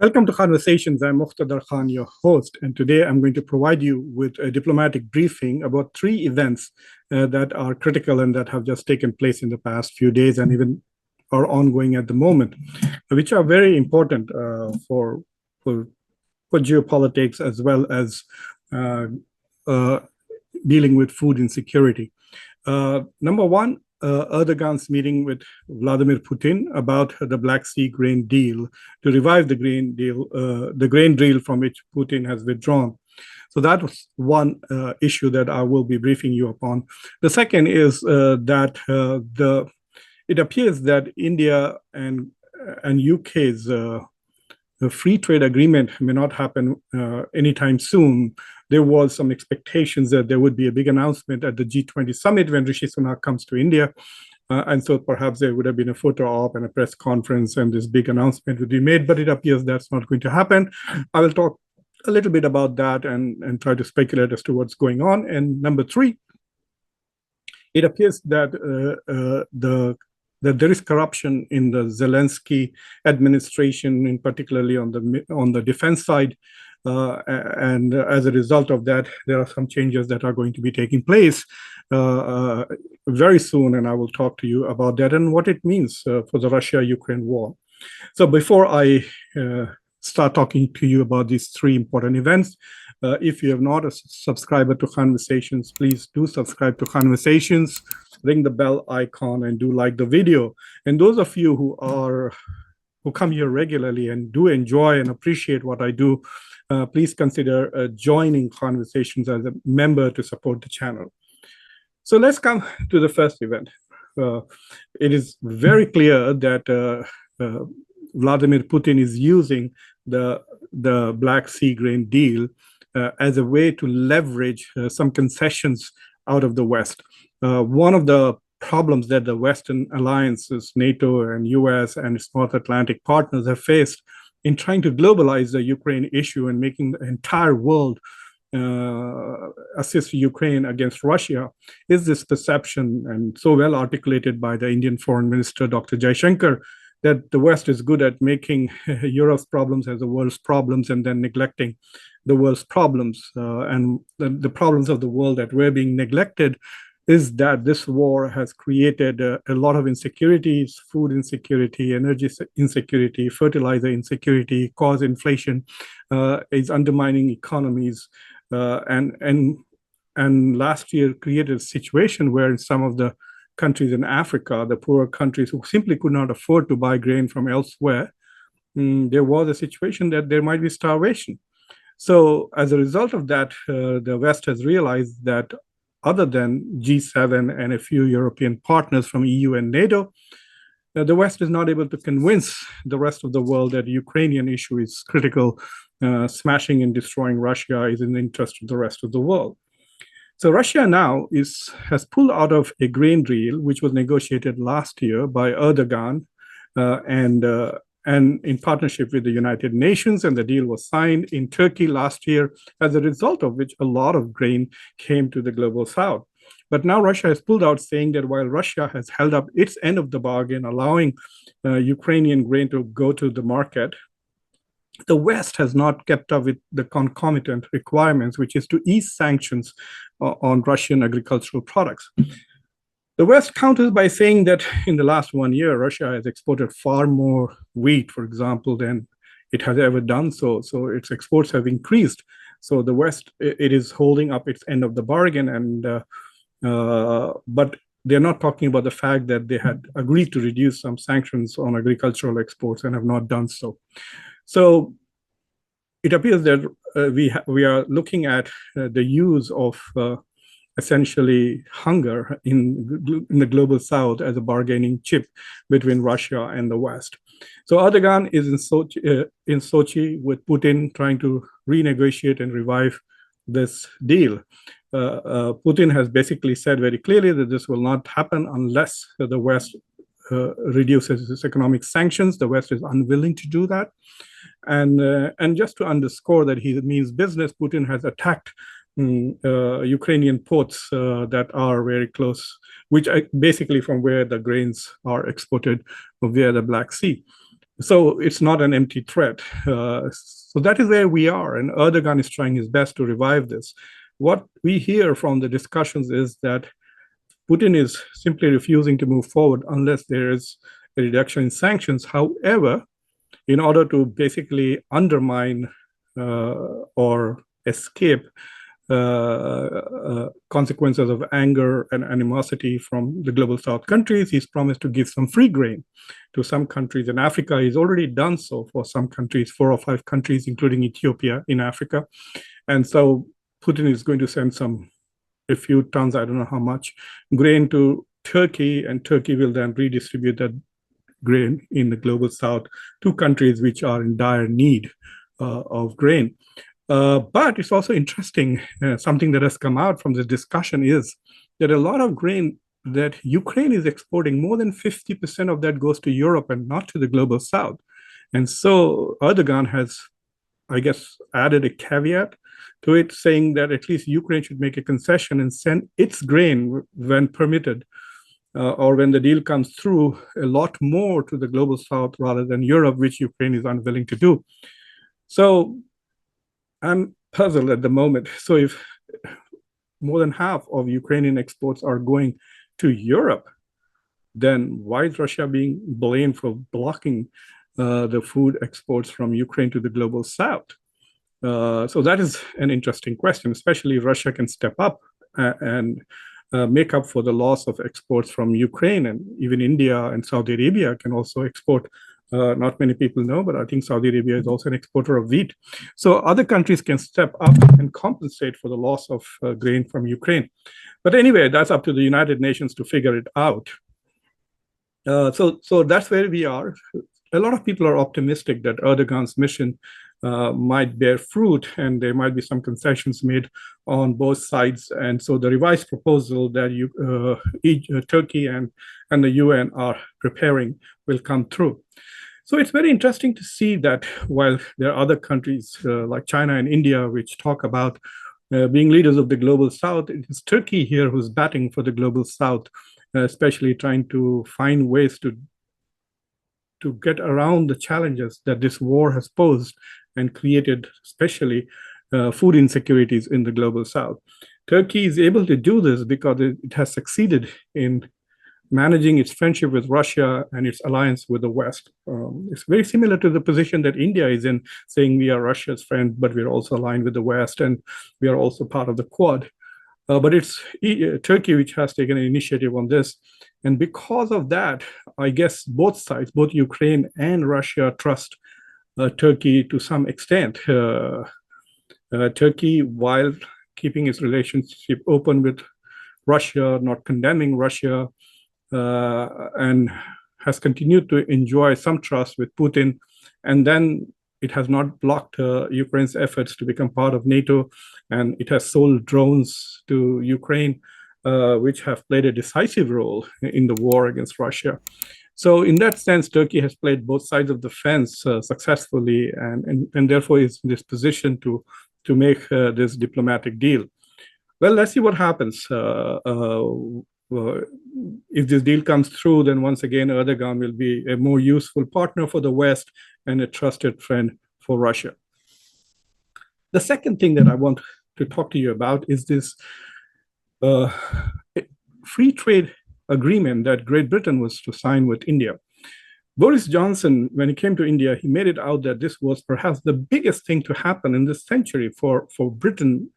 Welcome to Khanversations. I'm Muqtedar Khan, your host, and today I'm going to provide you with a diplomatic briefing about three events that are critical and that have just taken place in the past few days and even are ongoing at the moment, which are very important for geopolitics as well as uh, uh, dealing with food insecurity. Number one, Erdogan's meeting with Vladimir Putin about the Black Sea grain deal to revive the grain deal from which Putin has withdrawn. So that was one issue that I will be briefing you upon. The second is that it appears that India and UK's the free trade agreement may not happen anytime soon. There was some expectations that there would be a big announcement at the G20 summit when Rishi Sunak comes to India. And so perhaps there would have been a photo op and a press conference and this big announcement would be made, but it appears that's not going to happen. I will talk a little bit about that and try to speculate as to what's going on. And number three, it appears that that there is corruption in the Zelensky administration, in particularly on the defense side, and as a result of that, there are some changes that are going to be taking place very soon, and I will talk to you about that and what it means for the Russia-Ukraine war. So before I start talking to you about these three important events, if you have not a subscriber to Khanversations, please do subscribe to Khanversations, ring the bell icon, and do like the video. And those of you who come here regularly and do enjoy and appreciate what I do, please consider joining Khanversations as a member to support the channel. So let's come to the first event. It is very clear that Vladimir Putin is using the Black Sea grain deal as a way to leverage some concessions out of the West. One of the problems that the Western alliances, NATO and US and its North Atlantic partners have faced in trying to globalize the Ukraine issue and making the entire world assist Ukraine against Russia is this perception, and so well articulated by the Indian Foreign Minister, Dr. Jaishankar, that the West is good at making Europe's problems as the world's problems and then neglecting the world's problems. And the problems of the world that were being neglected is that this war has created a lot of insecurities: food insecurity, energy insecurity, fertilizer insecurity, caused inflation, is undermining economies, and last year created a situation where in some of the countries in Africa, the poorer countries who simply could not afford to buy grain from elsewhere, there was a situation that there might be starvation. So as a result of that, the West has realized that other than G7 and a few European partners from EU and NATO, the West is not able to convince the rest of the world that the Ukrainian issue is critical. Smashing and destroying Russia is in the interest of the rest of the world. So Russia now has pulled out of a grain deal, which was negotiated last year by Erdogan and in partnership with the United Nations, and the deal was signed in Turkey last year, as a result of which a lot of grain came to the global south. But now Russia has pulled out, saying that while Russia has held up its end of the bargain, allowing Ukrainian grain to go to the market, the West has not kept up with the concomitant requirements, which is to ease sanctions on Russian agricultural products. The West counters by saying that in the last 1 year, Russia has exported far more wheat, for example, than it has ever done so. So its exports have increased. So the West, it is holding up its end of the bargain, but they're not talking about the fact that they had agreed to reduce some sanctions on agricultural exports and have not done so. So it appears that we are looking at the use of essentially hunger in the global south as a bargaining chip between Russia and the West. So Erdogan is in Sochi with Putin, trying to renegotiate and revive this deal. Putin has basically said very clearly that this will not happen unless the West reduces its economic sanctions. The West is unwilling to do that. And just to underscore that he means business, Putin has attacked Ukrainian ports that are very close, which are basically from where the grains are exported via the Black Sea. So it's not an empty threat. So that is where we are, and Erdogan is trying his best to revive this. What we hear from the discussions is that Putin is simply refusing to move forward unless there is a reduction in sanctions. However, in order to basically undermine or escape consequences of anger and animosity from the global South countries, he's promised to give some free grain to some countries in Africa. He's already done so for some countries, 4 or 5 countries, including Ethiopia in Africa. And so Putin is going to send a few tons, I don't know how much, grain to Turkey, and Turkey will then redistribute that grain in the global South to countries which are in dire need of grain. But it's also interesting, something that has come out from this discussion is that a lot of grain that Ukraine is exporting, more than 50% of that goes to Europe and not to the global South. And so Erdogan has, I guess, added a caveat to it, saying that at least Ukraine should make a concession and send its grain when permitted, or when the deal comes through, a lot more to the global South rather than Europe, which Ukraine is unwilling to do. So I'm puzzled at the moment. So if more than half of Ukrainian exports are going to Europe, then why is Russia being blamed for blocking the food exports from Ukraine to the global South? So that is an interesting question, especially if Russia can step up and make up for the loss of exports from Ukraine. And even India and Saudi Arabia can also export. Not many people know, but I think Saudi Arabia is also an exporter of wheat. So other countries can step up and compensate for the loss of grain from Ukraine. But anyway, that's up to the United Nations to figure it out. So that's where we are. A lot of people are optimistic that Erdogan's mission might bear fruit, and there might be some concessions made on both sides. And so the revised proposal that Turkey and the UN are preparing will come through. So it's very interesting to see that while there are other countries like China and India which talk about being leaders of the global South, it is Turkey here who's batting for the global South, especially trying to find ways to get around the challenges that this war has posed and created, especially food insecurities in the global South. Turkey is able to do this because it has succeeded in managing its friendship with Russia and its alliance with the West. It's very similar to the position that India is in, saying we are Russia's friend, but we're also aligned with the West, and we are also part of the Quad. But it's Turkey which has taken an initiative on this. And because of that, I guess both sides, both Ukraine and Russia, trust Turkey to some extent. Turkey, while keeping its relationship open with Russia, not condemning Russia, and has continued to enjoy some trust with Putin. And then it has not blocked Ukraine's efforts to become part of NATO, and it has sold drones to Ukraine, which have played a decisive role in the war against Russia. So in that sense, Turkey has played both sides of the fence successfully, and therefore is in this position to make this diplomatic deal. Well, let's see what happens. If this deal comes through, then once again, Erdogan will be a more useful partner for the West and a trusted friend for Russia. The second thing that I want to talk to you about is this free trade agreement that Great Britain was to sign with India. Boris Johnson, when he came to India, he made it out that this was perhaps the biggest thing to happen in this century for Britain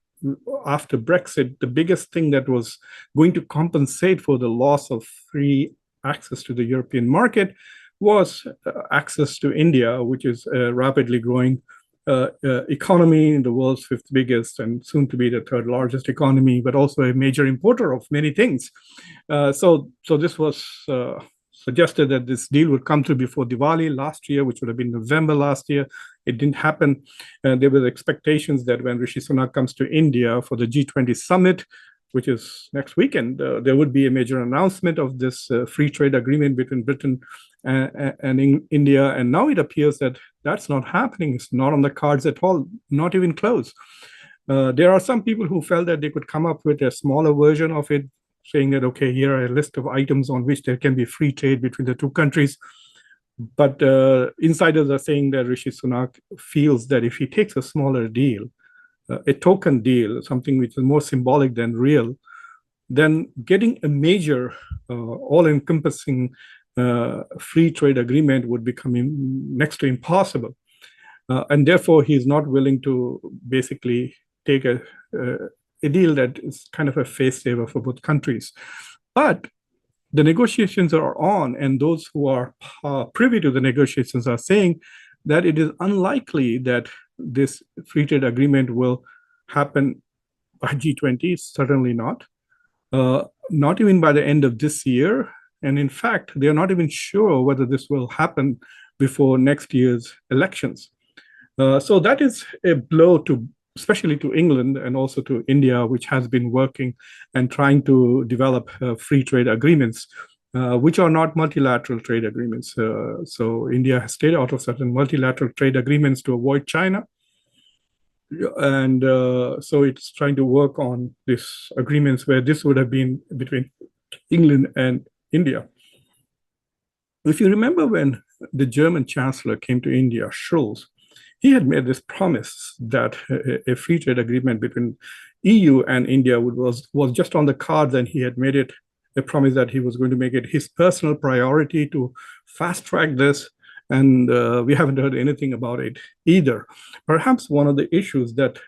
after Brexit, the biggest thing that was going to compensate for the loss of free access to the European market was access to India, which is a rapidly growing economy, in the world's 5th biggest and soon to be the 3rd largest economy, but also a major importer of many things. So this was suggested that this deal would come through before Diwali last year, which would have been November last year. It didn't happen. There were expectations that when Rishi Sunak comes to India for the G20 summit, which is next weekend, there would be a major announcement of this free trade agreement between Britain and India. And now it appears that that's not happening. It's not on the cards at all, not even close. There are some people who felt that they could come up with a smaller version of it, saying that, okay, here are a list of items on which there can be free trade between the two countries. But insiders are saying that Rishi Sunak feels that if he takes a smaller deal, a token deal, something which is more symbolic than real, then getting a major, all-encompassing free trade agreement would become next to impossible. And therefore, he's not willing to basically take a deal that is kind of a face saver for both countries. But the negotiations are on, and those who are privy to the negotiations are saying that it is unlikely that this free trade agreement will happen by G20, certainly not. Not even by the end of this year. And in fact, they're not even sure whether this will happen before next year's elections. So that is a blow to, especially to England and also to India, which has been working and trying to develop free trade agreements, which are not multilateral trade agreements. So India has stayed out of certain multilateral trade agreements to avoid China. And so it's trying to work on these agreements where this would have been between England and India. If you remember when the German chancellor came to India, Scholz, he had made this promise that a free trade agreement between EU and India was just on the cards, and he had made it a promise that he was going to make it his personal priority to fast track this. And we haven't heard anything about it either. Perhaps one of the issues that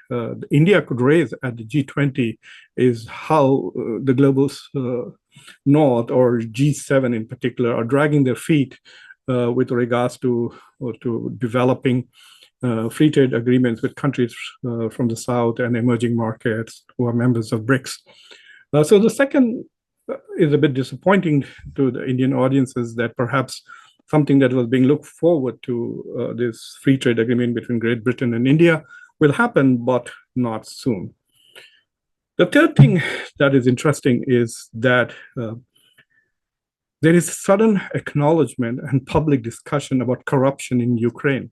India could raise at the G20 is how the global North, or G7 in particular, are dragging their feet with regards to developing free trade agreements with countries from the South and emerging markets who are members of BRICS. So the second is a bit disappointing to the Indian audiences, that perhaps something that was being looked forward to, this free trade agreement between Great Britain and India, will happen, but not soon. The third thing that is interesting is that there is sudden acknowledgement and public discussion about corruption in Ukraine.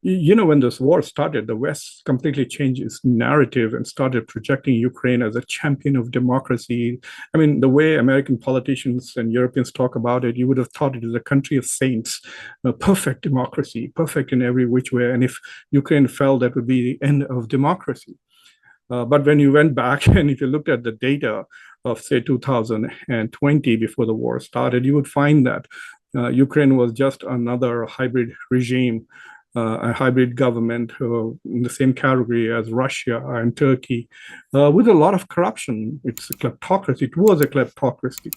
You know, when this war started, the West completely changed its narrative and started projecting Ukraine as a champion of democracy. I mean, the way American politicians and Europeans talk about it, you would have thought it is a country of saints, a perfect democracy, perfect in every which way. And if Ukraine fell, that would be the end of democracy. But when you went back and if you looked at the data of, say, 2020, before the war started, you would find that Ukraine was just another hybrid regime, a hybrid government in the same category as Russia and Turkey, with a lot of corruption. It's a kleptocracy. It was a kleptocracy.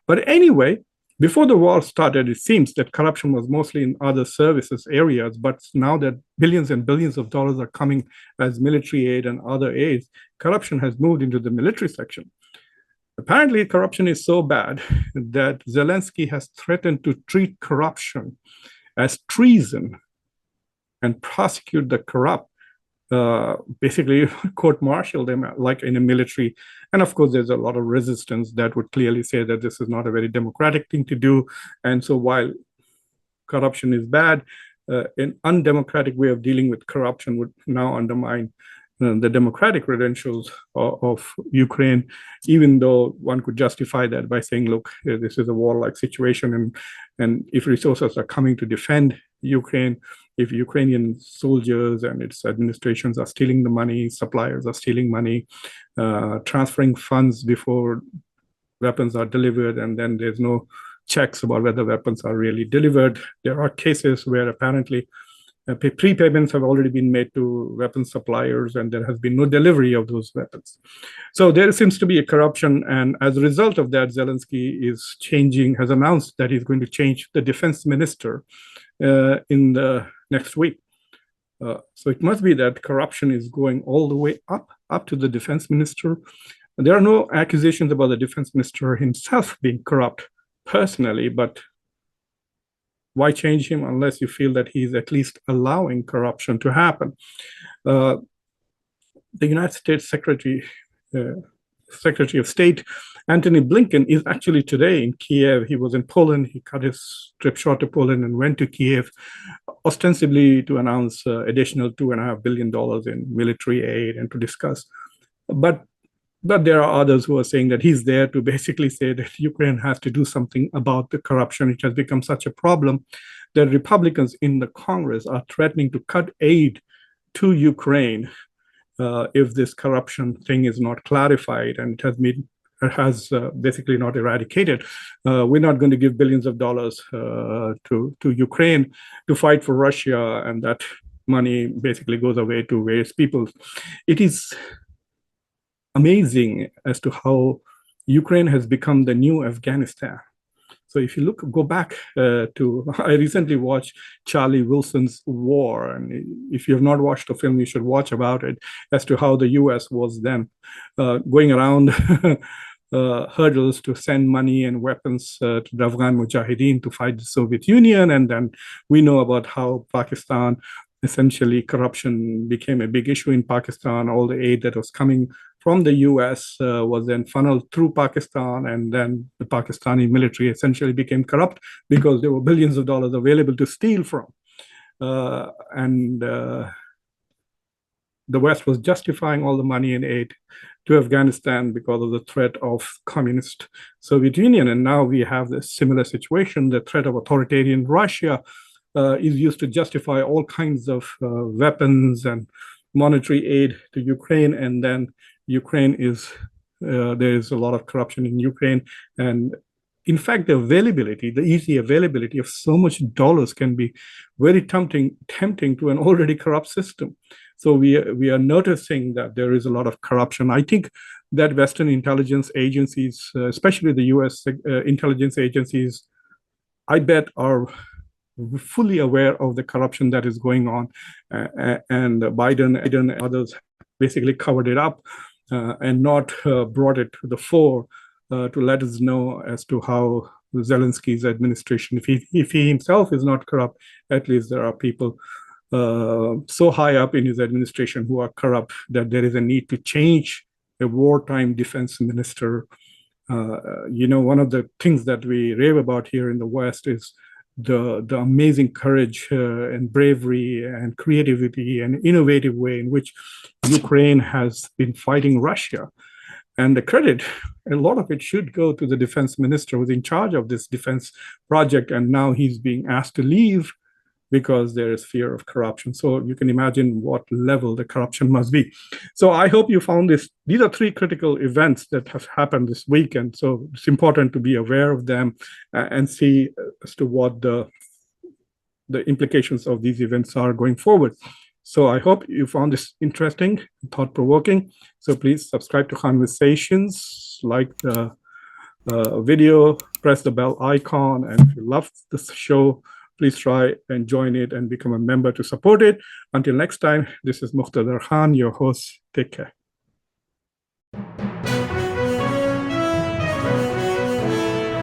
But anyway, before the war started, it seems that corruption was mostly in other services areas. But now that billions and billions of dollars are coming as military aid and other aids, corruption has moved into the military section. Apparently, corruption is so bad that Zelensky has threatened to treat corruption as treason and prosecute the corrupt, basically court-martial them like in a military. And of course, there's a lot of resistance that would clearly say that this is not a very democratic thing to do. And so while corruption is bad, an undemocratic way of dealing with corruption would now undermine the democratic credentials of Ukraine, even though one could justify that by saying, look, this is a warlike situation, and if resources are coming to defend Ukraine, if Ukrainian soldiers and its administrations are stealing the money, suppliers are stealing money, transferring funds before weapons are delivered, and then there's no checks about whether weapons are really delivered. There are cases where apparently prepayments have already been made to weapons suppliers, and there has been no delivery of those weapons. So there seems to be a corruption, and as a result of that, Zelensky has announced that he's going to change the defense minister in the next week. So it must be that corruption is going all the way up to the defense minister. There are no accusations about the defense minister himself being corrupt personally, but why change him unless you feel that he's at least allowing corruption to happen? The United States Secretary of State, Antony Blinken, is actually today in Kiev. He was in Poland. He cut his trip short to Poland and went to Kiev, ostensibly to announce additional $2.5 billion in military aid and to discuss. But But there are others who are saying that he's there to basically say that Ukraine has to do something about the corruption. It has become such a problem that Republicans in the Congress are threatening to cut aid to Ukraine if this corruption thing is not clarified, and it has basically not eradicated. We're not going to give billions of dollars to Ukraine to fight for Russia, and that money basically goes away to various people. It is amazing as to how Ukraine has become the new Afghanistan. So if you go back I recently watched Charlie Wilson's War, and if you have not watched the film, you should watch about it, as to how the U.S. was then going around hurdles to send money and weapons to the Afghan Mujahideen to fight the Soviet Union. And then we know about how Pakistan, essentially corruption became a big issue in Pakistan. All the aid that was coming from the US was then funneled through Pakistan, and then the Pakistani military essentially became corrupt because there were billions of dollars available to steal from. The West was justifying all the money and aid to Afghanistan because of the threat of communist Soviet Union. And now we have this similar situation. The threat of authoritarian Russia is used to justify all kinds of weapons and monetary aid to Ukraine. And then Ukraine there is a lot of corruption in Ukraine. And in fact, the easy availability of so much dollars can be very tempting to an already corrupt system. So we are noticing that there is a lot of corruption. I think that Western intelligence agencies, especially the US intelligence agencies, I bet are fully aware of the corruption that is going on. And Biden and others basically covered it up and not brought it to the fore to let us know as to how Zelensky's administration, if he himself is not corrupt, at least there are people so high up in his administration who are corrupt that there is a need to change a wartime defense minister. One of the things that we rave about here in the West is the amazing courage and bravery and creativity and innovative way in which Ukraine has been fighting Russia. And the credit, a lot of it should go to the defense minister who's in charge of this defense project. And now he's being asked to leave because there is fear of corruption. So you can imagine what level the corruption must be. So I hope you found this. These are three critical events that have happened this week. And so it's important to be aware of them and see as to what the implications of these events are going forward. So I hope you found this interesting, thought-provoking. So please subscribe to Khanversations, like the video, press the bell icon, and if you love this show, please try and join it and become a member to support it. Until next time, this is Muqtedar Khan, your host. Take care.